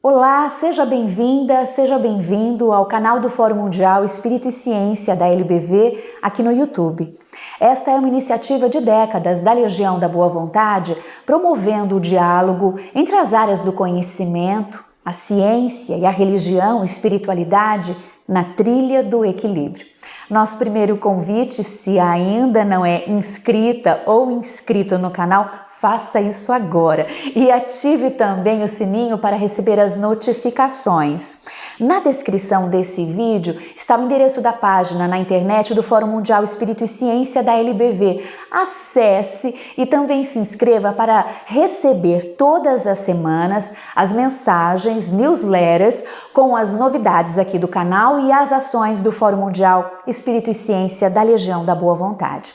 Olá, seja bem-vinda, seja bem-vindo ao canal do Fórum Mundial Espírito e Ciência da LBV aqui no YouTube. Esta é uma iniciativa de décadas da Legião da Boa Vontade, promovendo o diálogo entre as áreas do conhecimento, a ciência e a religião, espiritualidade, na trilha do equilíbrio. Nosso primeiro convite, se ainda não é inscrita ou inscrito no canal, faça isso agora e ative também o sininho para receber as notificações. Na descrição desse vídeo está o endereço da página na internet do Fórum Mundial Espírito e Ciência da LBV. Acesse e também se inscreva para receber todas as semanas as mensagens, newsletters com as novidades aqui do canal e as ações do Fórum Mundial Espírito e Ciência da Legião da Boa Vontade.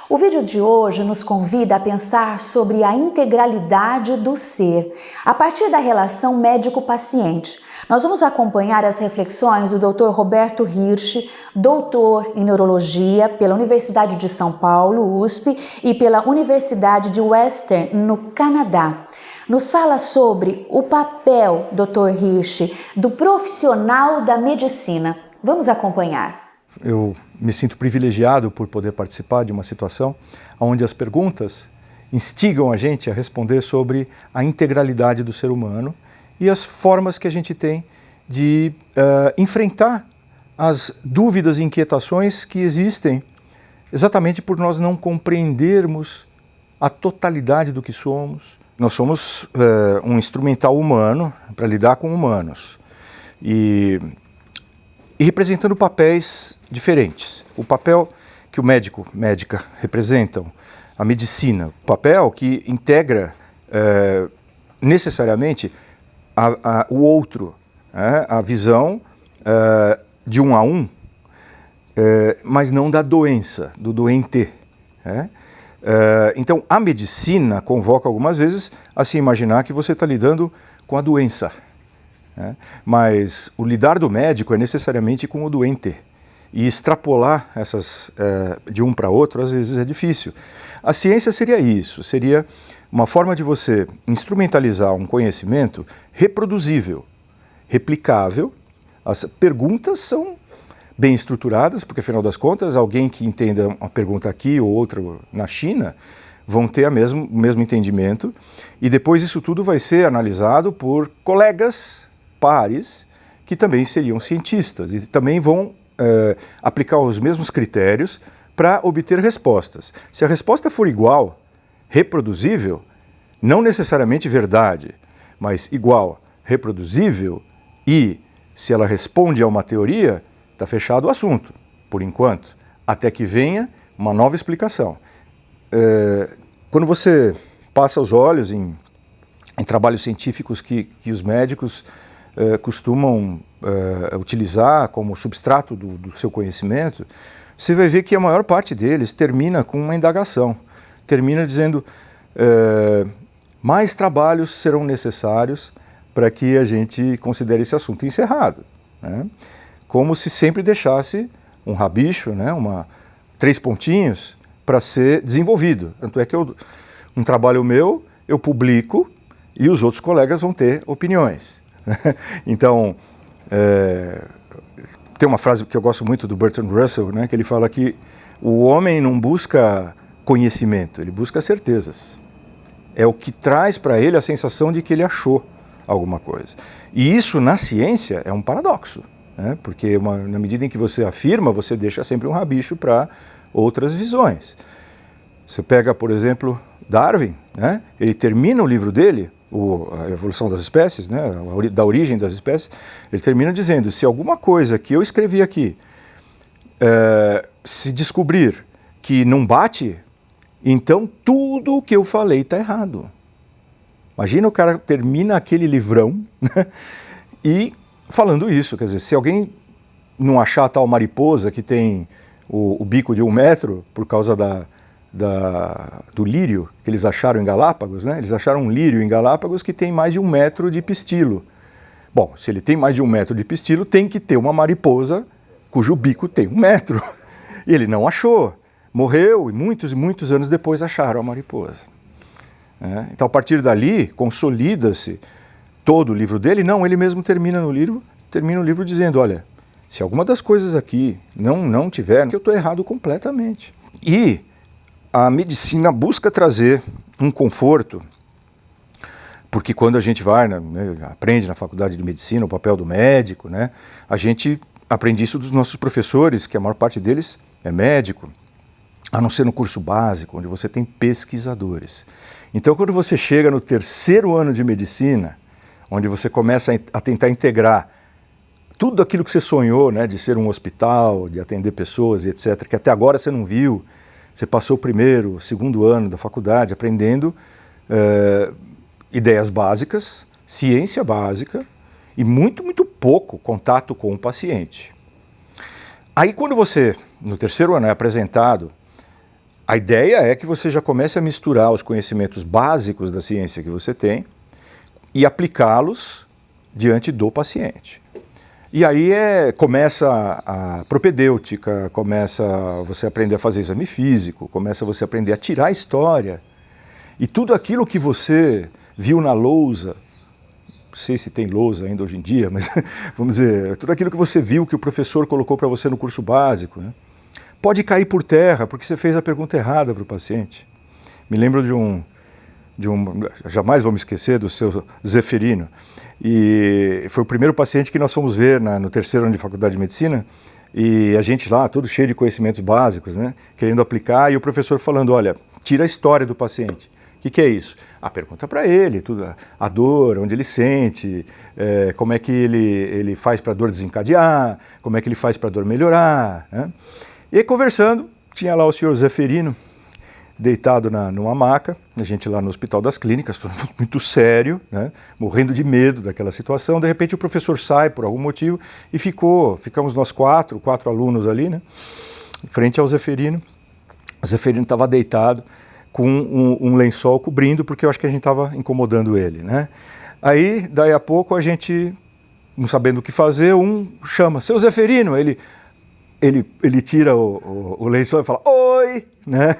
O vídeo de hoje nos convida a pensar sobre a integralidade do ser, a partir da relação médico-paciente. Nós vamos acompanhar as reflexões do Dr. Roberto Hirsch, doutor em neurologia pela Universidade de São Paulo, USP, e pela Universidade de Western, no Canadá. Nos fala sobre o papel, Dr. Hirsch, do profissional da medicina. Vamos acompanhar. Eu me sinto privilegiado por poder participar de uma situação onde as perguntas instigam a gente a responder sobre a integralidade do ser humano e as formas que a gente tem de enfrentar as dúvidas e inquietações que existem exatamente por nós não compreendermos a totalidade do que somos. Nós somos um instrumental humano para lidar com humanos e representando papéis diferentes. O papel que o médica representam, a medicina, o papel que integra necessariamente o outro, a visão de um a um, mas não da doença, do doente. Então, a medicina convoca algumas vezes a se imaginar que você está lidando com a doença. Mas o lidar do médico é necessariamente com o doente. E extrapolar essas de um para outro, às vezes, é difícil. A ciência seria isso, seria uma forma de você instrumentalizar um conhecimento reproduzível, replicável. As perguntas são bem estruturadas, porque, afinal das contas, alguém que entenda uma pergunta aqui ou outra na China vão ter o mesmo entendimento, e depois isso tudo vai ser analisado por colegas pares que também seriam cientistas e também vão aplicar os mesmos critérios para obter respostas. Se a resposta for igual, reproduzível, não necessariamente verdade, mas igual, reproduzível, e se ela responde a uma teoria, está fechado o assunto, por enquanto, até que venha uma nova explicação. Quando você passa os olhos em trabalhos científicos que os médicos costumam utilizar como substrato do seu conhecimento, você vai ver que a maior parte deles termina com uma indagação. Termina dizendo, mais trabalhos serão necessários para que a gente considere esse assunto encerrado. Como se sempre deixasse um rabicho, 3 pontinhos para ser desenvolvido. Tanto é que um trabalho meu, eu publico e os outros colegas vão ter opiniões. Então, tem uma frase que eu gosto muito do Bertrand Russell, que ele fala que o homem não busca conhecimento, ele busca certezas. É o que traz para ele a sensação de que ele achou alguma coisa. E isso, na ciência, é um paradoxo, porque na medida em que você afirma, você deixa sempre um rabicho para outras visões. Você pega, por exemplo, Darwin, ele termina o livro dele, a evolução das espécies, da origem das espécies, ele termina dizendo, se alguma coisa que eu escrevi aqui se descobrir que não bate, então tudo o que eu falei está errado. Imagina o cara termina aquele livrão e falando isso, quer dizer, se alguém não achar a tal mariposa que tem o bico de 1 metro por causa do lírio que eles acharam em Galápagos, eles acharam um lírio em Galápagos que tem mais de 1 metro de pistilo. Bom, se ele tem mais de 1 metro de pistilo, tem que ter uma mariposa cujo bico tem 1 metro. E ele não achou, morreu e muitos anos depois acharam a mariposa. Então, a partir dali, consolida-se todo o livro dele, não, ele mesmo termina o livro dizendo, olha, se alguma das coisas aqui não tiver, que eu estou errado completamente. E a medicina busca trazer um conforto, porque quando a gente vai, né, aprende na faculdade de medicina o papel do médico, né, a gente aprende isso dos nossos professores, que a maior parte deles é médico, a não ser no curso básico, onde você tem pesquisadores. Então, quando você chega no 3º ano de medicina, onde você começa a tentar integrar tudo aquilo que você sonhou, né, de ser um hospital, de atender pessoas e etc., que até agora você não viu, você passou o 1º, 2º ano da faculdade aprendendo ideias básicas, ciência básica e muito, muito pouco contato com o paciente. Aí quando você, no 3º ano, é apresentado, a ideia é que você já comece a misturar os conhecimentos básicos da ciência que você tem e aplicá-los diante do paciente. E aí começa a propedêutica, começa você aprender a fazer exame físico, começa você a aprender a tirar a história. E tudo aquilo que você viu na lousa, não sei se tem lousa ainda hoje em dia, mas vamos dizer, tudo aquilo que você viu que o professor colocou para você no curso básico, né, pode cair por terra porque você fez a pergunta errada para o paciente. Me lembro jamais vou me esquecer do seu Zeferino, e foi o primeiro paciente que nós fomos ver no 3º ano de faculdade de medicina, e a gente lá, todo cheio de conhecimentos básicos, né, querendo aplicar, e o professor falando, olha, tira a história do paciente. O que é isso? Pergunta para ele, tudo, a dor, onde ele sente, como é que ele faz para a dor desencadear, como é que ele faz para a dor melhorar, né? E conversando, tinha lá o senhor Zeferino, deitado numa maca, a gente lá no Hospital das Clínicas, todo mundo muito sério, né, morrendo de medo daquela situação. De repente o professor sai por algum motivo e ficamos nós quatro alunos ali, né, em frente ao Zeferino. O Zeferino estava deitado com um lençol cobrindo, porque eu acho que a gente estava incomodando ele, né. Aí, daí a pouco, a gente, não sabendo o que fazer, chama, seu Zeferino, ele tira o lençol e fala, oi, né?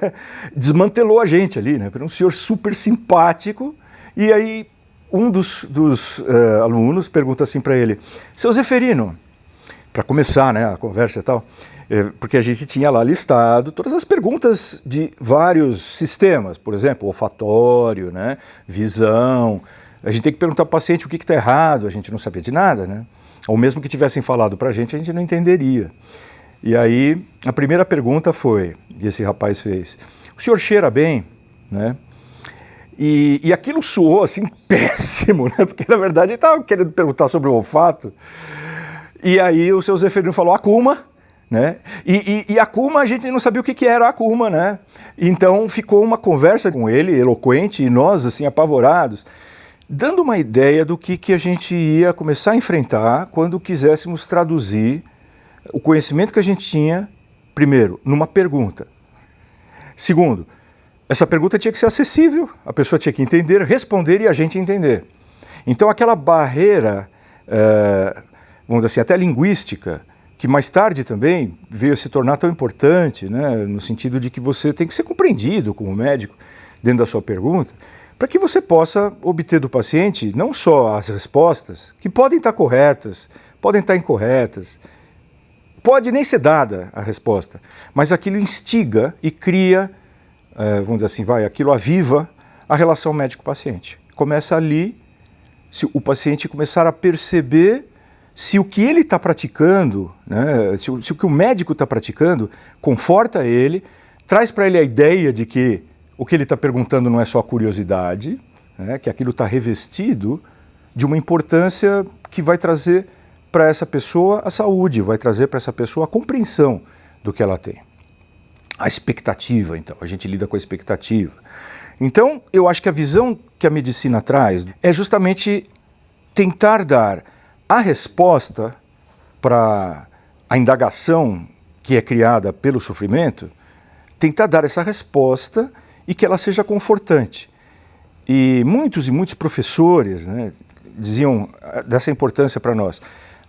Desmantelou a gente ali, né? Era um senhor super simpático. E aí um dos alunos pergunta assim para ele, seu Zeferino, para começar, né, a conversa e tal, porque a gente tinha lá listado todas as perguntas de vários sistemas, por exemplo, olfatório, né, visão. A gente tem que perguntar para o paciente o que está errado, a gente não sabia de nada, né? Ou mesmo que tivessem falado para a gente não entenderia. E aí, a primeira pergunta foi, e esse rapaz fez, o senhor cheira bem, né? E aquilo soou assim péssimo, né? Porque na verdade ele estava querendo perguntar sobre o olfato. E aí o seu Zeferino falou Akuma, né? E Akuma, a gente não sabia o que era Akuma, né? Então ficou uma conversa com ele, eloquente, e nós assim apavorados, dando uma ideia do que a gente ia começar a enfrentar quando quiséssemos traduzir o conhecimento que a gente tinha, primeiro, numa pergunta. Segundo, essa pergunta tinha que ser acessível, a pessoa tinha que entender, responder e a gente entender. Então aquela barreira, vamos dizer assim, até linguística, que mais tarde também veio a se tornar tão importante, né, no sentido de que você tem que ser compreendido como médico dentro da sua pergunta, para que você possa obter do paciente não só as respostas, que podem estar corretas, podem estar incorretas, pode nem ser dada a resposta, mas aquilo instiga e cria, vamos dizer assim, aquilo aviva a relação médico-paciente. Começa ali, se o paciente começar a perceber se o que ele está praticando, né, se o que o médico está praticando, conforta ele, traz para ele a ideia de que o que ele está perguntando não é só curiosidade, né, que aquilo está revestido de uma importância que vai trazer para essa pessoa a saúde, vai trazer para essa pessoa a compreensão do que ela tem. A expectativa, então, a gente lida com a expectativa. Então, eu acho que a visão que a medicina traz é justamente tentar dar a resposta para a indagação que é criada pelo sofrimento, tentar dar essa resposta e que ela seja confortante. E muitos professores, né, diziam dessa importância para nós,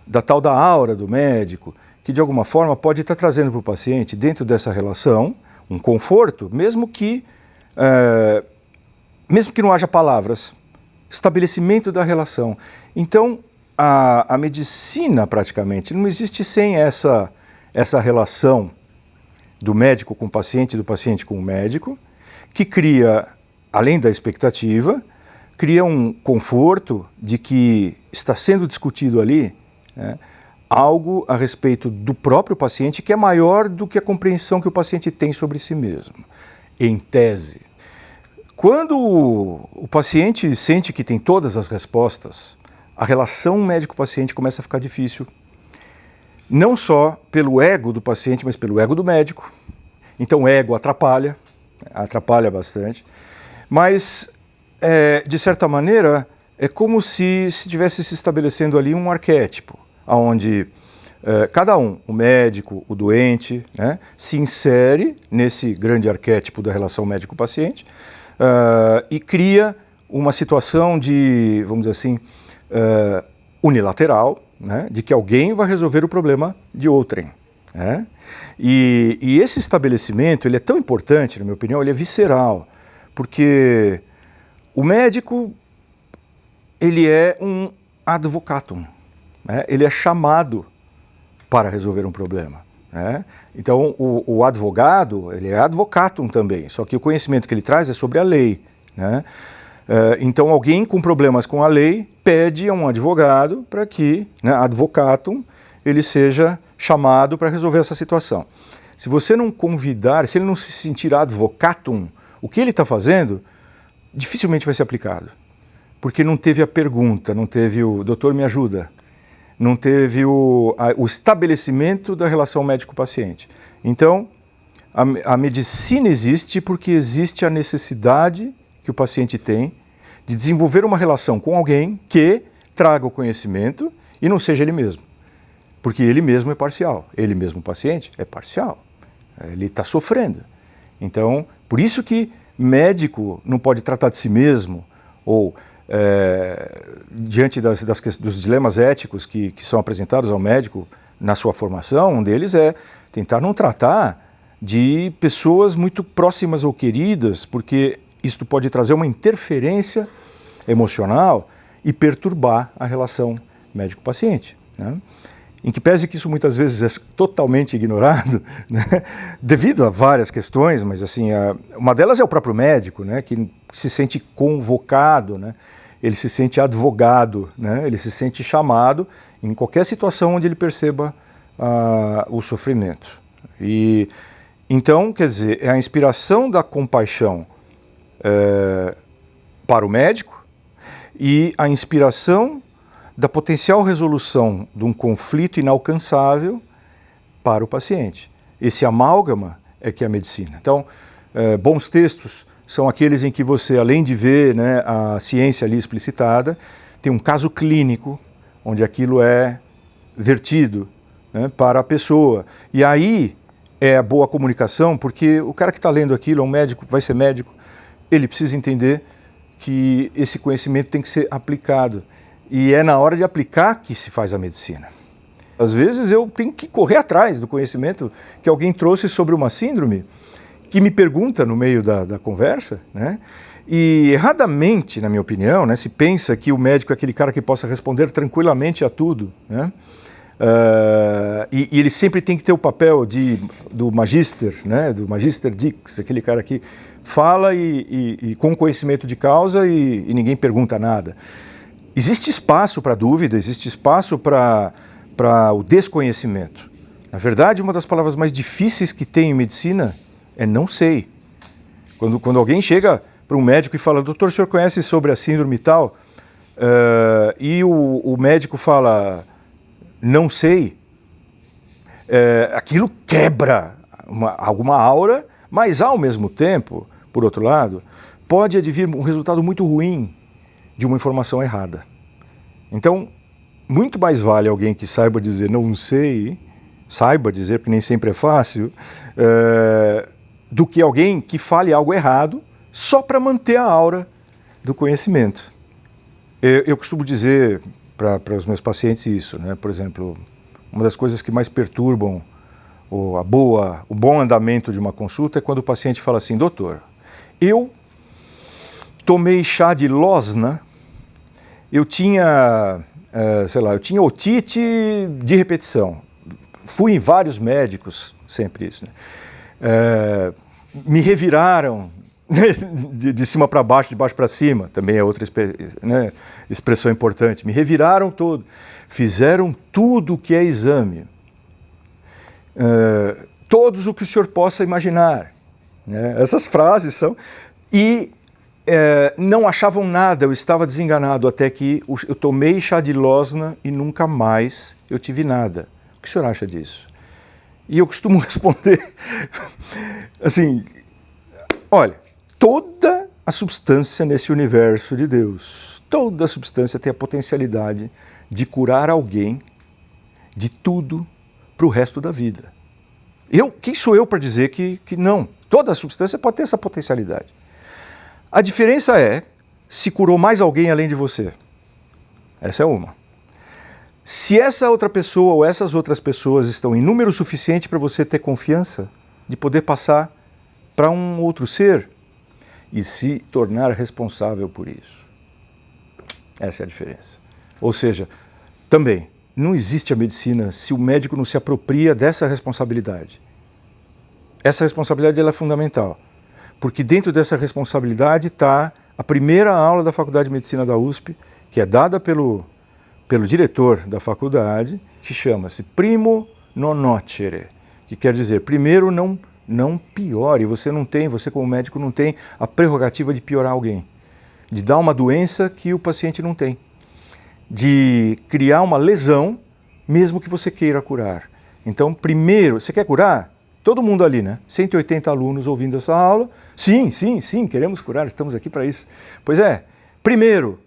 da tal da aura do médico, que de alguma forma pode estar trazendo para o paciente, dentro dessa relação, um conforto, mesmo que não haja palavras, estabelecimento da relação. Então, a medicina praticamente não existe sem essa relação do médico com o paciente, do paciente com o médico, que cria, além da expectativa, cria um conforto de que está sendo discutido ali, né, algo a respeito do próprio paciente que é maior do que a compreensão que o paciente tem sobre si mesmo, em tese. Quando o paciente sente que tem todas as respostas, a relação médico-paciente começa a ficar difícil, não só pelo ego do paciente, mas pelo ego do médico. Então o ego atrapalha bastante, mas de certa maneira é como se estivesse se estabelecendo ali um arquétipo, onde cada um, o médico, o doente, né, se insere nesse grande arquétipo da relação médico-paciente e cria uma situação de, vamos dizer assim, unilateral, né, de que alguém vai resolver o problema de outrem. Né? E esse estabelecimento ele é tão importante, na minha opinião, ele é visceral, porque o médico ele é um advocatum, né? Ele é chamado para resolver um problema. Né? Então o advogado ele é advocatum também, só que o conhecimento que ele traz é sobre a lei. Né? Então alguém com problemas com a lei pede a um advogado para que, né, advocatum, ele seja chamado para resolver essa situação. Se você não convidar, se ele não se sentir advocatum, o que ele está fazendo dificilmente vai ser aplicado, porque não teve a pergunta, não teve o doutor me ajuda, não teve o estabelecimento da relação médico-paciente. Então, a medicina existe porque existe a necessidade que o paciente tem de desenvolver uma relação com alguém que traga o conhecimento e não seja ele mesmo. Porque ele mesmo é parcial, ele mesmo, o paciente, é parcial, ele está sofrendo. Então, por isso que médico não pode tratar de si mesmo, ou diante dos dilemas éticos que são apresentados ao médico na sua formação, um deles é tentar não tratar de pessoas muito próximas ou queridas, porque isto pode trazer uma interferência emocional e perturbar a relação médico-paciente. Né? Em que pese que isso muitas vezes é totalmente ignorado, né? Devido a várias questões, mas assim, uma delas é o próprio médico, né? Que se sente convocado, né? Ele se sente advogado, né? Ele se sente chamado em qualquer situação onde ele perceba o sofrimento. E então, quer dizer, é a inspiração da compaixão para o médico e a inspiração da potencial resolução de um conflito inalcançável para o paciente. Esse amálgama é que é a medicina. Então, bons textos são aqueles em que você, além de ver, né, a ciência ali explicitada, tem um caso clínico onde aquilo é vertido, né, para a pessoa. E aí é a boa comunicação, porque o cara que está lendo aquilo é um médico, vai ser médico, ele precisa entender que esse conhecimento tem que ser aplicado. E é na hora de aplicar que se faz a medicina. Às vezes eu tenho que correr atrás do conhecimento que alguém trouxe sobre uma síndrome, que me pergunta no meio da conversa, né? E erradamente, na minha opinião, né, se pensa que o médico é aquele cara que possa responder tranquilamente a tudo. Né? E ele sempre tem que ter o papel do magister, né, do magister dix, aquele cara que fala e com conhecimento de causa e ninguém pergunta nada. Existe espaço para dúvida, existe espaço para o desconhecimento. Na verdade, uma das palavras mais difíceis que tem em medicina é não sei. Quando alguém chega para um médico e fala, doutor, o senhor conhece sobre a síndrome e tal? E o médico fala, não sei. Aquilo quebra alguma aura, mas ao mesmo tempo, por outro lado, pode advir um resultado muito ruim de uma informação errada. Então, muito mais vale alguém que saiba dizer não sei, saiba dizer, porque nem sempre é fácil, do que alguém que fale algo errado só para manter a aura do conhecimento. Eu costumo dizer para os meus pacientes isso, né? Por exemplo, uma das coisas que mais perturbam o bom andamento de uma consulta é quando o paciente fala assim, doutor, eu tomei chá de losna eu tinha, sei lá, eu tinha otite de repetição. Fui em vários médicos, sempre isso, né? Me reviraram de cima para baixo, de baixo para cima, também é outra né, expressão importante. Me reviraram todo, fizeram tudo o que é exame, todos o que o senhor possa imaginar. Né? Essas frases são... E não achavam nada, eu estava desenganado até que eu tomei chá de losna e nunca mais eu tive nada. O que o senhor acha disso? E eu costumo responder assim, olha, toda a substância nesse universo de Deus, toda a substância tem a potencialidade de curar alguém de tudo para o resto da vida. Quem sou eu para dizer que não? Toda a substância pode ter essa potencialidade. A diferença é se curou mais alguém além de você. Essa é uma. Se essa outra pessoa ou essas outras pessoas estão em número suficiente para você ter confiança de poder passar para um outro ser e se tornar responsável por isso. Essa é a diferença. Ou seja, também, não existe a medicina se o médico não se apropria dessa responsabilidade. Essa responsabilidade ela é fundamental, porque dentro dessa responsabilidade está a primeira aula da Faculdade de Medicina da USP, que é dada pelo diretor da faculdade, que chama-se Primo non nocere, que quer dizer, primeiro não piore. Você como médico não tem a prerrogativa de piorar alguém, de dar uma doença que o paciente não tem, de criar uma lesão, mesmo que você queira curar. Então, primeiro, você quer curar? Todo mundo ali, né? 180 alunos ouvindo essa aula. Sim, queremos curar, estamos aqui para isso. Pois é, primeiro,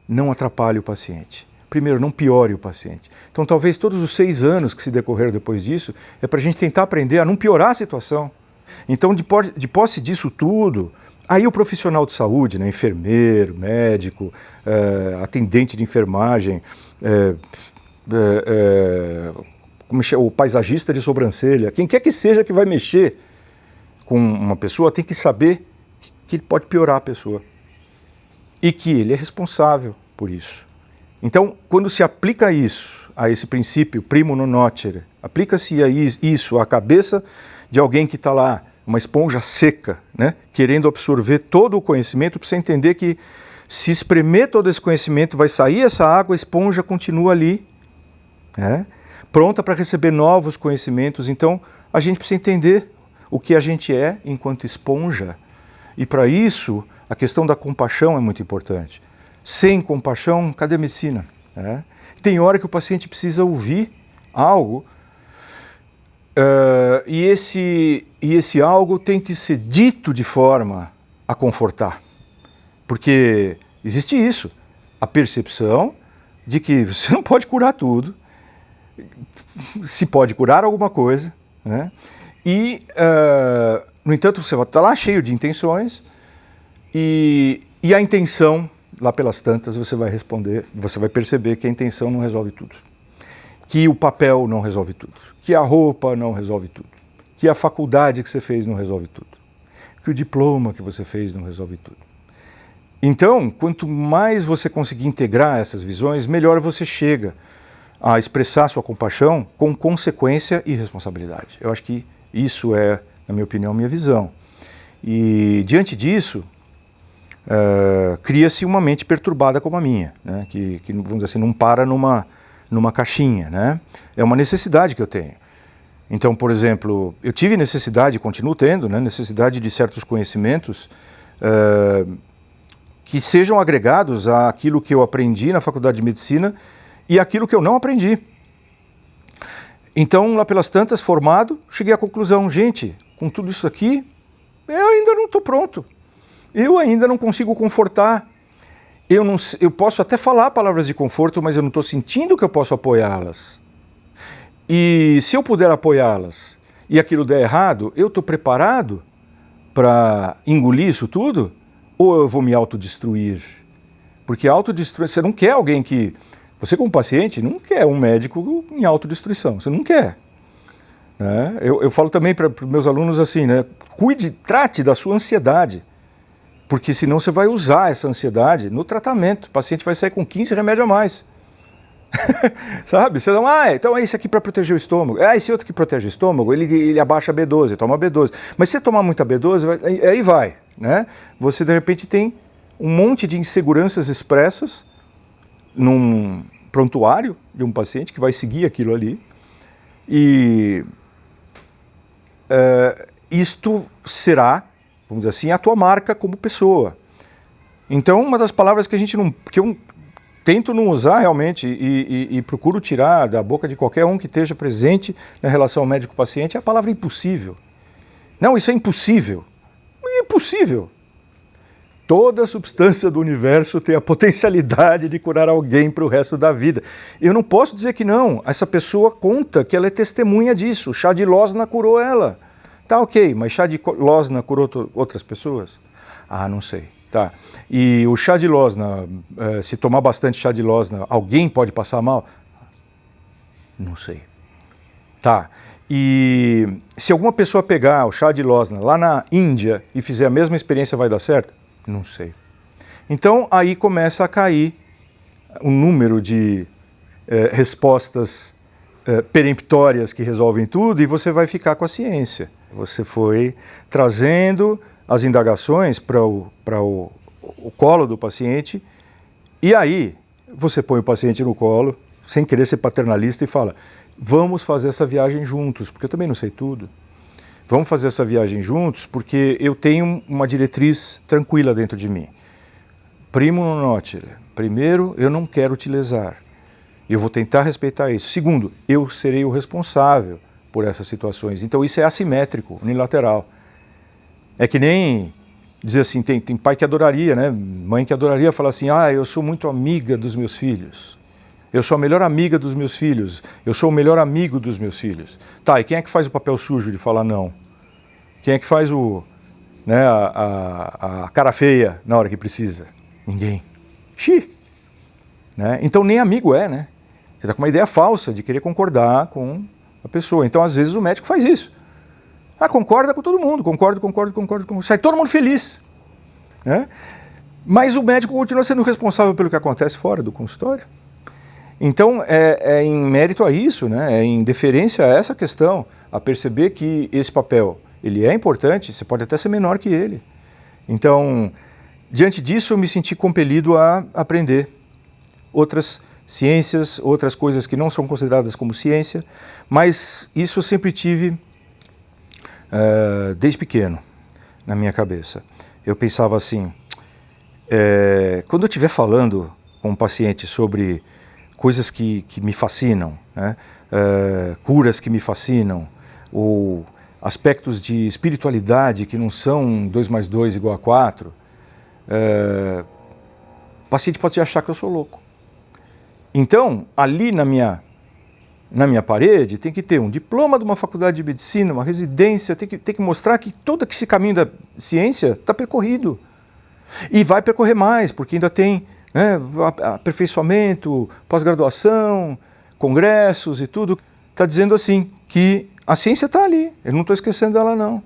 não atrapalhe o paciente. Primeiro, não piore o paciente. Então, talvez todos os 6 anos que se decorreram depois disso, é para a gente tentar aprender a não piorar a situação. Então, de posse disso tudo, aí o profissional de saúde, né, enfermeiro, médico, atendente de enfermagem, o paisagista de sobrancelha, quem quer que seja que vai mexer com uma pessoa, tem que saber que ele pode piorar a pessoa e que ele é responsável por isso. Então, quando se aplica isso, a esse princípio primo non nocere, aplica-se isso à cabeça de alguém que está lá, uma esponja seca, né, querendo absorver todo o conhecimento, para você entender que se espremer todo esse conhecimento, vai sair essa água, a esponja continua ali, né, pronta para receber novos conhecimentos. Então, a gente precisa entender o que a gente é enquanto esponja. E para isso, a questão da compaixão é muito importante. Sem compaixão, cadê a medicina? Tem hora que o paciente precisa ouvir algo, e esse algo tem que ser dito de forma a confortar. Porque existe isso, a percepção de que você não pode curar tudo, se pode curar alguma coisa, né? E, no entanto, você vai estar lá cheio de intenções e a intenção, lá pelas tantas, você vai perceber que a intenção não resolve tudo, que o papel não resolve tudo, que a roupa não resolve tudo, que a faculdade que você fez não resolve tudo, que o diploma que você fez não resolve tudo. Então, quanto mais você conseguir integrar essas visões, melhor você chega a expressar sua compaixão com consequência e responsabilidade. Eu acho que isso é, na minha opinião, a minha visão. E, diante disso, cria-se uma mente perturbada como a minha, né? que, vamos dizer assim, não para numa caixinha, né? É uma necessidade que eu tenho. Então, por exemplo, eu tive necessidade, continuo tendo, né? Necessidade de certos conhecimentos que sejam agregados àquilo que eu aprendi na Faculdade de Medicina e aquilo que eu não aprendi. Então, lá pelas tantas, formado, cheguei à conclusão, gente, com tudo isso aqui, eu ainda não estou pronto. Eu ainda não consigo confortar. Eu posso até falar palavras de conforto, mas eu não estou sentindo que eu posso apoiá-las. E se eu puder apoiá-las e aquilo der errado, eu estou preparado para engolir isso tudo? Ou eu vou me autodestruir? Porque autodestruir, você não quer alguém que... Você como paciente não quer um médico em autodestruição, você não quer. Né? Eu falo também para os meus alunos assim, né? Trate da sua ansiedade. Porque senão você vai usar essa ansiedade no tratamento. O paciente vai sair com 15 remédios a mais. Sabe? Você dá, então é esse aqui para proteger o estômago. Esse outro que protege o estômago, ele abaixa a B12, toma B12. Mas se você tomar muita B12, aí vai, né? Você de repente tem um monte de inseguranças expressas num prontuário de um paciente que vai seguir aquilo ali. E isto será, vamos dizer assim, a tua marca como pessoa. Então, uma das palavras que eu tento não usar realmente e procuro tirar da boca de qualquer um que esteja presente na relação médico-paciente é a palavra impossível. Não, isso é impossível. É impossível. Toda substância do universo tem a potencialidade de curar alguém para o resto da vida. Eu não posso dizer que não. Essa pessoa conta que ela é testemunha disso. O chá de losna curou ela. Tá, ok, mas chá de losna curou outras pessoas? Ah, não sei. Tá. E o chá de losna, se tomar bastante chá de losna, alguém pode passar mal? Não sei. Tá. E se alguma pessoa pegar o chá de losna lá na Índia e fizer a mesma experiência, vai dar certo? Não sei. Então aí começa a cair um número de respostas peremptórias que resolvem tudo e você vai ficar com a ciência. Você foi trazendo as indagações para o colo do paciente e aí você põe o paciente no colo, sem querer ser paternalista, e fala: vamos fazer essa viagem juntos, porque eu também não sei tudo. Vamos fazer essa viagem juntos porque eu tenho uma diretriz tranquila dentro de mim. Primo non nocere. Primeiro, eu não quero te lesar. Eu vou tentar respeitar isso. Segundo, eu serei o responsável por essas situações. Então isso é assimétrico, unilateral. É que nem dizer assim, tem pai que adoraria, né? Mãe que adoraria falar assim: eu sou muito amiga dos meus filhos. Eu sou a melhor amiga dos meus filhos. Eu sou o melhor amigo dos meus filhos. Tá, e quem é que faz o papel sujo de falar não? Quem é que faz a cara feia na hora que precisa? Ninguém. Né? Então nem amigo né? Você está com uma ideia falsa de querer concordar com a pessoa. Então às vezes o médico faz isso. Concorda com todo mundo, concordo. Sai todo mundo feliz. Né? Mas o médico continua sendo responsável pelo que acontece fora do consultório. Então, é em mérito a isso, né? É em deferência a essa questão, a perceber que esse papel ele é importante, você pode até ser menor que ele. Então, diante disso, eu me senti compelido a aprender outras ciências, outras coisas que não são consideradas como ciência, mas isso eu sempre tive desde pequeno na minha cabeça. Eu pensava assim, quando eu estiver falando com um paciente sobre coisas que me fascinam, né? Curas que me fascinam, ou aspectos de espiritualidade que não são 2 mais 2 igual a 4, o paciente pode achar que eu sou louco. Então, ali na minha parede tem que ter um diploma de uma faculdade de medicina, uma residência, tem que mostrar que todo esse caminho da ciência está percorrido. E vai percorrer mais, porque ainda tem aperfeiçoamento, pós-graduação, congressos e tudo. Está dizendo assim, que a ciência está ali, eu não estou esquecendo dela não.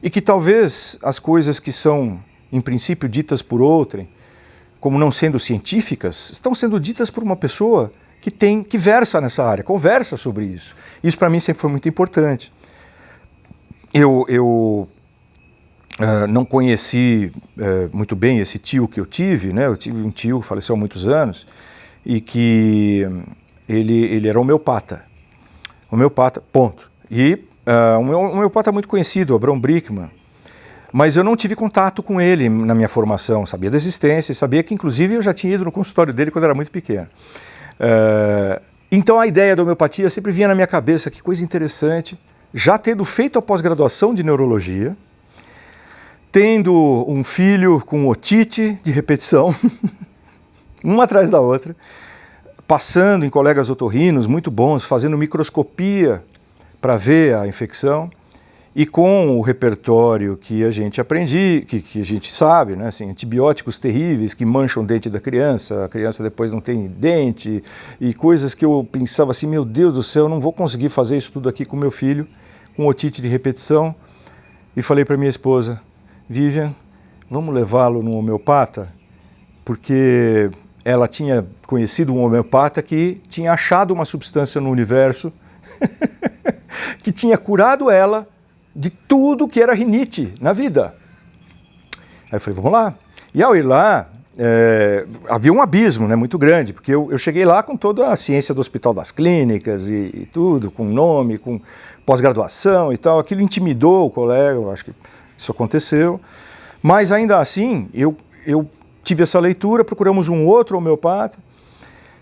E que talvez as coisas que são, em princípio, ditas por outrem, como não sendo científicas, estão sendo ditas por uma pessoa que versa nessa área, conversa sobre isso. Isso para mim sempre foi muito importante. Eu não conheci muito bem esse tio que eu tive, né? Eu tive um tio que faleceu há muitos anos e que ele era homeopata, ponto. E um homeopata muito conhecido, Abraham Brickman, mas eu não tive contato com ele na minha formação, sabia da existência, sabia que inclusive eu já tinha ido no consultório dele quando era muito pequeno. Então a ideia da homeopatia sempre vinha na minha cabeça, que coisa interessante, já tendo feito a pós-graduação de neurologia, tendo um filho com otite de repetição, uma atrás da outra, passando em colegas otorrinos muito bons, fazendo microscopia para ver a infecção, e com o repertório que a gente aprende, que a gente sabe, né, assim, antibióticos terríveis que mancham o dente da criança, a criança depois não tem dente, e coisas que eu pensava assim, meu Deus do céu, eu não vou conseguir fazer isso tudo aqui com meu filho, com otite de repetição, e falei para minha esposa: Vivian, vamos levá-lo no homeopata, porque ela tinha conhecido um homeopata que tinha achado uma substância no universo que tinha curado ela de tudo que era rinite na vida. Aí eu falei, vamos lá. E ao ir lá, havia um abismo, né, muito grande, porque eu cheguei lá com toda a ciência do Hospital das Clínicas e tudo, com nome, com pós-graduação e tal. Aquilo intimidou o colega, eu acho que isso aconteceu. Mas ainda assim, eu tive essa leitura, procuramos um outro homeopata,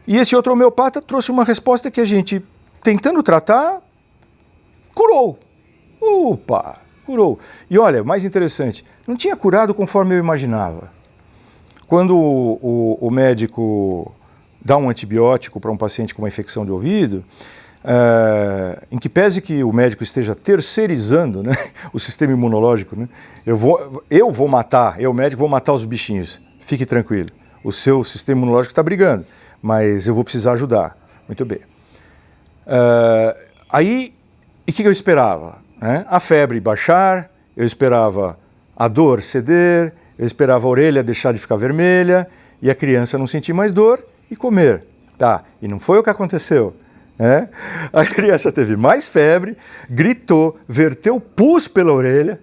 e esse outro homeopata trouxe uma resposta que a gente, tentando tratar, curou. Opa, curou. E olha, mais interessante, não tinha curado conforme eu imaginava. Quando o médico dá um antibiótico para um paciente com uma infecção de ouvido, em que pese que o médico esteja terceirizando, né, o sistema imunológico, né, eu vou matar, eu médico vou matar os bichinhos, fique tranquilo, o seu sistema imunológico está brigando, mas eu vou precisar ajudar. Muito bem. Aí, e o que eu esperava? A febre baixar, eu esperava a dor ceder, eu esperava a orelha deixar de ficar vermelha e a criança não sentir mais dor e comer. Tá, e não foi o que aconteceu. A criança teve mais febre, gritou, verteu pus pela orelha,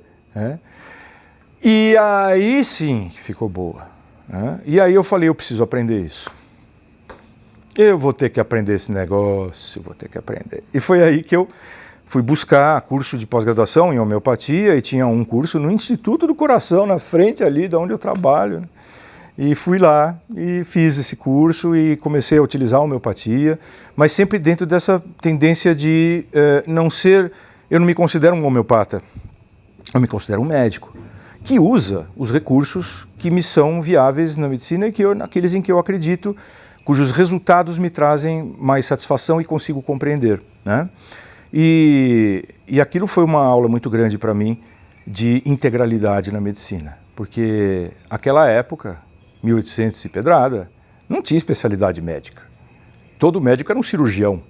e aí sim ficou boa. E aí eu falei, eu preciso aprender isso. Eu vou ter que aprender esse negócio, vou ter que aprender. E foi aí que eu fui buscar curso de pós-graduação em homeopatia e tinha um curso no Instituto do Coração, na frente ali de onde eu trabalho, né? E fui lá e fiz esse curso e comecei a utilizar a homeopatia, mas sempre dentro dessa tendência de não ser... Eu não me considero um homeopata, eu me considero um médico que usa os recursos que me são viáveis na medicina e naqueles em que eu acredito, cujos resultados me trazem mais satisfação e consigo compreender, né? E aquilo foi uma aula muito grande para mim de integralidade na medicina, porque aquela época, 1800 e pedrada, não tinha especialidade médica. Todo médico era um cirurgião,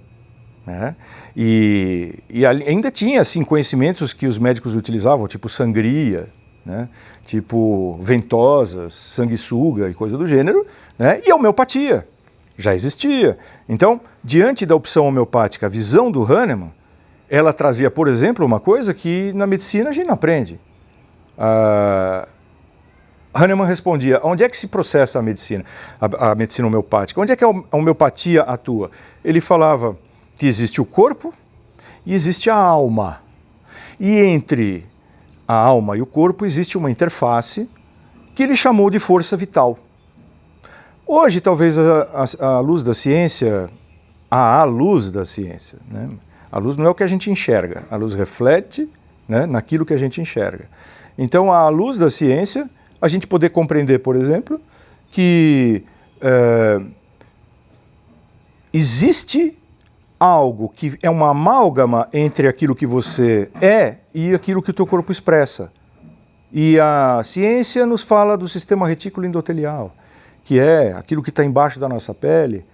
né? E ainda tinha assim, conhecimentos que os médicos utilizavam, tipo sangria, né? Tipo ventosas, sanguessuga e coisa do gênero, né? E a homeopatia já existia. Então, diante da opção homeopática, a visão do Hahnemann, ela trazia, por exemplo, uma coisa que na medicina a gente não aprende. Hahnemann respondia, onde é que se processa a medicina homeopática? Onde é que a homeopatia atua? Ele falava que existe o corpo e existe a alma. E entre a alma e o corpo existe uma interface que ele chamou de força vital. Hoje, talvez, à luz da ciência, né? A luz não é o que a gente enxerga, a luz reflete, né, naquilo que a gente enxerga. Então, à luz da ciência, a gente poder compreender, por exemplo, que existe algo que é uma amálgama entre aquilo que você é e aquilo que o teu corpo expressa. E a ciência nos fala do sistema retículo endotelial, que é aquilo que está embaixo da nossa pele,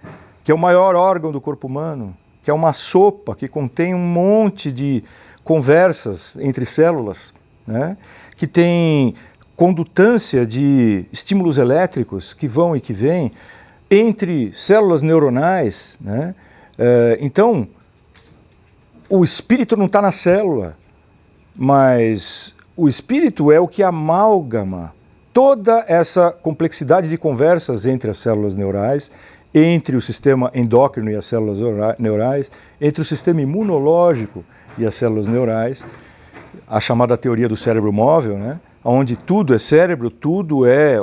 que é o maior órgão do corpo humano, que é uma sopa que contém um monte de conversas entre células, né? Que tem condutância de estímulos elétricos que vão e que vêm entre células neuronais, né? Então, o espírito não está na célula, mas o espírito é o que amálgama toda essa complexidade de conversas entre as células neurais, entre o sistema endócrino e as células neurais, entre o sistema imunológico e as células neurais, a chamada teoria do cérebro móvel, né? Onde tudo é cérebro, tudo é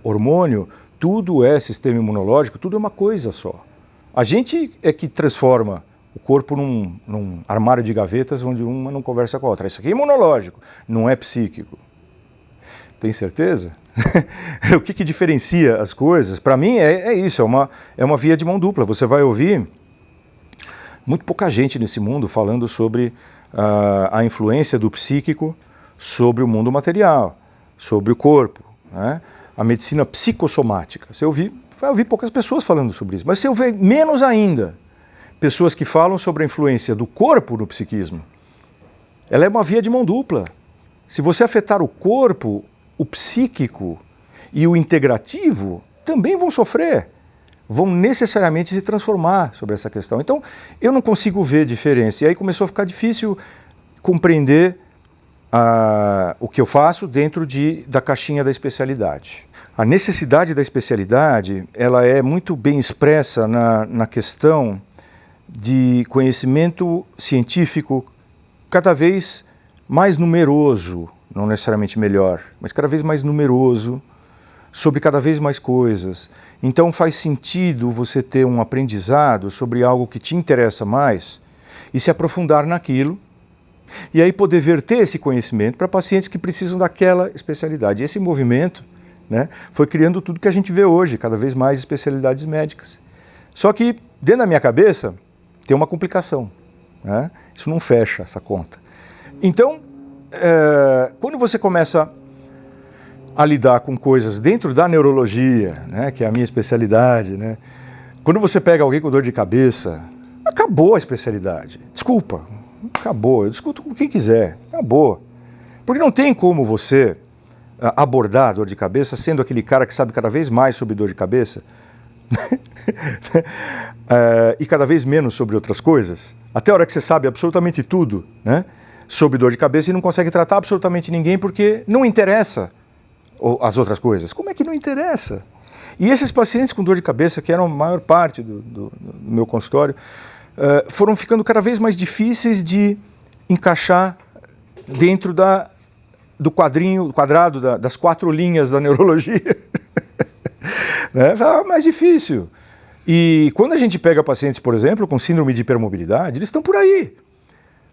hormônio, tudo é sistema imunológico, tudo é uma coisa só. A gente é que transforma o corpo num armário de gavetas onde uma não conversa com a outra. Isso aqui é imunológico, não é psíquico. Tem certeza? O que diferencia as coisas? Para mim é isso, é uma via de mão dupla. Você vai ouvir muito pouca gente nesse mundo falando sobre a influência do psíquico sobre o mundo material, sobre o corpo, né? A medicina psicossomática. Vai ouvir poucas pessoas falando sobre isso, mas você ouve menos ainda pessoas que falam sobre a influência do corpo no psiquismo. Ela é uma via de mão dupla. Se você afetar o corpo, o psíquico e o integrativo também vão sofrer, vão necessariamente se transformar sobre essa questão. Então, eu não consigo ver diferença. E aí começou a ficar difícil compreender o que eu faço dentro da caixinha da especialidade. A necessidade da especialidade, ela é muito bem expressa na questão de conhecimento científico cada vez mais numeroso, não necessariamente melhor, mas cada vez mais numeroso, sobre cada vez mais coisas. Então faz sentido você ter um aprendizado sobre algo que te interessa mais e se aprofundar naquilo, e aí poder verter esse conhecimento para pacientes que precisam daquela especialidade. E esse movimento, né, foi criando tudo que a gente vê hoje, cada vez mais especialidades médicas. Só que dentro da minha cabeça tem uma complicação, né? Isso não fecha essa conta. Então, quando você começa a lidar com coisas dentro da neurologia, né, que é a minha especialidade, né, quando você pega alguém com dor de cabeça, acabou a especialidade. Desculpa, acabou. Eu discuto com quem quiser, acabou. Porque não tem como você abordar a dor de cabeça sendo aquele cara que sabe cada vez mais sobre dor de cabeça e cada vez menos sobre outras coisas, até a hora que você sabe absolutamente tudo, né, sobre dor de cabeça e não consegue tratar absolutamente ninguém porque não interessa as outras coisas. Como é que não interessa? E esses pacientes com dor de cabeça, que eram a maior parte do meu consultório, foram ficando cada vez mais difíceis de encaixar dentro do quadrado das 4 linhas da neurologia. Né? Mais difícil. E quando a gente pega pacientes, por exemplo, com síndrome de hipermobilidade, eles estão por aí,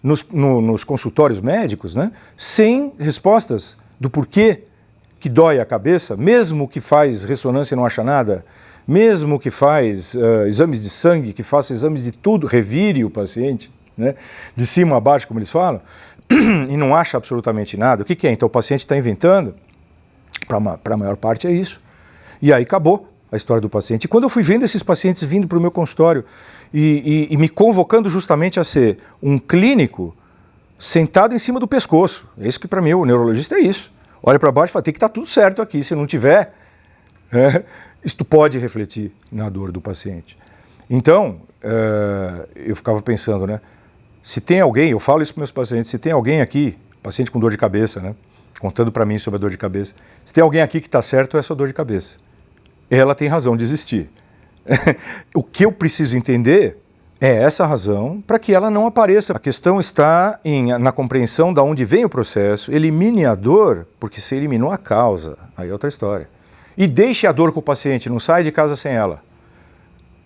nos consultórios médicos, né? Sem respostas do porquê que dói a cabeça, mesmo que faz ressonância e não acha nada, mesmo que faz exames de sangue, que faça exames de tudo, revire o paciente, né? De cima a baixo, como eles falam, e não acha absolutamente nada. O que é? Então o paciente está inventando, para a maior parte é isso. E aí acabou a história do paciente. E quando eu fui vendo esses pacientes vindo para o meu consultório e me convocando justamente a ser um clínico sentado em cima do pescoço, é isso que para mim o neurologista é isso. Olha para baixo e fala, tem que estar tudo certo aqui, se não tiver, isto pode refletir na dor do paciente. Então, eu ficava pensando, né, se tem alguém, eu falo isso para meus pacientes, se tem alguém aqui, paciente com dor de cabeça, né, contando para mim sobre a dor de cabeça, se tem alguém aqui que está certo, é essa dor de cabeça. Ela tem razão de existir. O que eu preciso entender é essa razão para que ela não apareça. A questão está na compreensão de onde vem o processo, elimine a dor, porque você eliminou a causa, aí é outra história. E deixe a dor com o paciente, não sai de casa sem ela.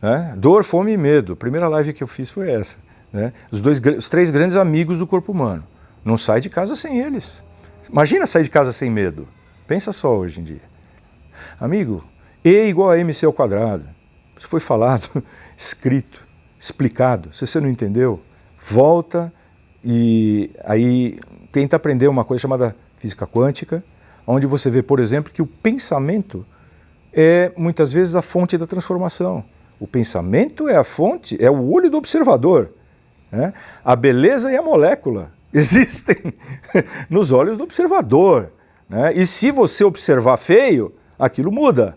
Né? Dor, fome e medo. A primeira live que eu fiz foi essa. Né? Os 3 grandes amigos do corpo humano. Não sai de casa sem eles. Imagina sair de casa sem medo. Pensa só hoje em dia. Amigo, E igual a MC ao quadrado. Isso foi falado, escrito, explicado. Se você não entendeu, volta e aí tenta aprender uma coisa chamada física quântica, onde você vê, por exemplo, que o pensamento é muitas vezes a fonte da transformação. O pensamento é a fonte, é o olho do observador. Né? A beleza e a molécula existem nos olhos do observador. Né? E se você observar feio, aquilo muda.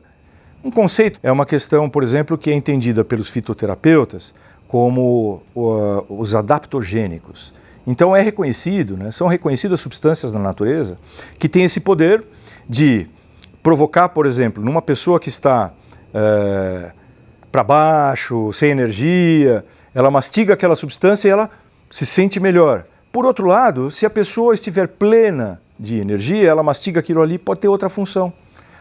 Um conceito é uma questão, por exemplo, que é entendida pelos fitoterapeutas como os adaptogênicos. Então é reconhecido, né, são reconhecidas substâncias na natureza que têm esse poder de provocar, por exemplo, numa pessoa que está para baixo, sem energia, ela mastiga aquela substância e ela se sente melhor. Por outro lado, se a pessoa estiver plena de energia, ela mastiga aquilo ali, pode ter outra função.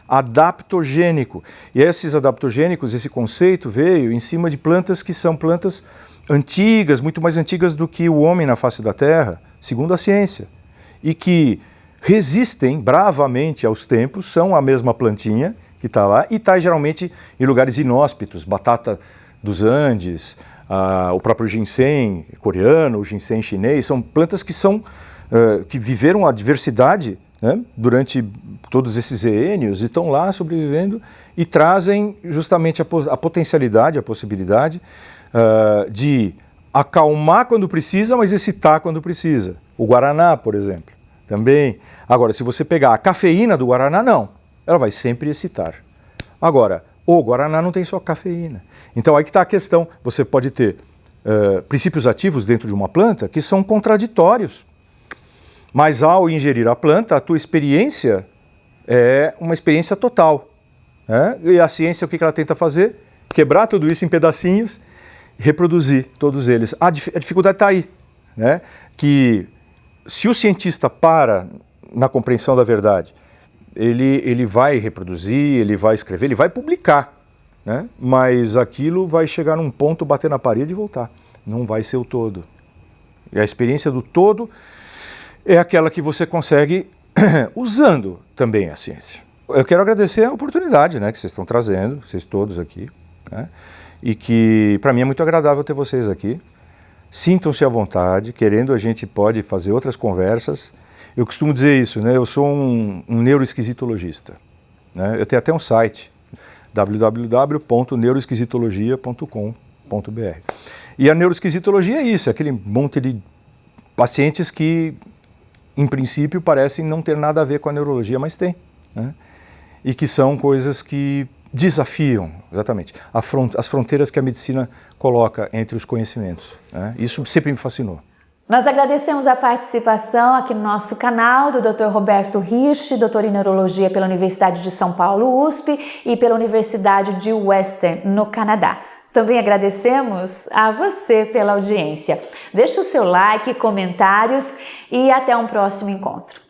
Adaptogênico. E esses adaptogênicos, esse conceito veio em cima de plantas que são plantas antigas, muito mais antigas do que o homem na face da Terra, segundo a ciência, e que resistem bravamente aos tempos, são a mesma plantinha que está lá e está geralmente em lugares inóspitos, batata dos Andes, o próprio ginseng coreano, o ginseng chinês, são plantas que viveram a diversidade, né, durante todos esses eênios e estão lá sobrevivendo e trazem justamente a potencialidade, a possibilidade de acalmar quando precisa, mas excitar quando precisa. O guaraná, por exemplo, Também. Agora, se você pegar a cafeína do guaraná, não. Ela vai sempre excitar. Agora, o guaraná não tem só cafeína. Então aí que está a questão. Você pode ter princípios ativos dentro de uma planta que são contraditórios. Mas ao ingerir a planta, a tua experiência é uma experiência total. Né? E a ciência, o que ela tenta fazer? Quebrar tudo isso em pedacinhos e reproduzir todos eles. A dificuldade está aí. Né? Que se o cientista para na compreensão da verdade, ele vai reproduzir, ele vai escrever, ele vai publicar. Né? Mas aquilo vai chegar num ponto, bater na parede e voltar. Não vai ser o todo. E a experiência do todo é aquela que você consegue usando também a ciência. Eu quero agradecer a oportunidade, né, que vocês estão trazendo, vocês todos aqui, né, e que para mim é muito agradável ter vocês aqui. Sintam-se à vontade, querendo a gente pode fazer outras conversas. Eu costumo dizer isso, né, eu sou um neuroesquisitologista. Né, eu tenho até um site, www.neuroesquisitologia.com.br. E a neuroesquisitologia é isso, é aquele monte de pacientes que, em princípio, parecem não ter nada a ver com a neurologia, mas tem. Né? E que são coisas que desafiam, exatamente, as fronteiras que a medicina coloca entre os conhecimentos. Né? Isso sempre me fascinou. Nós agradecemos a participação aqui no nosso canal do Dr. Roberto Rich, doutor em Neurologia pela Universidade de São Paulo, USP, e pela Universidade de Western, no Canadá. Também agradecemos a você pela audiência. Deixe o seu like, comentários e até um próximo encontro.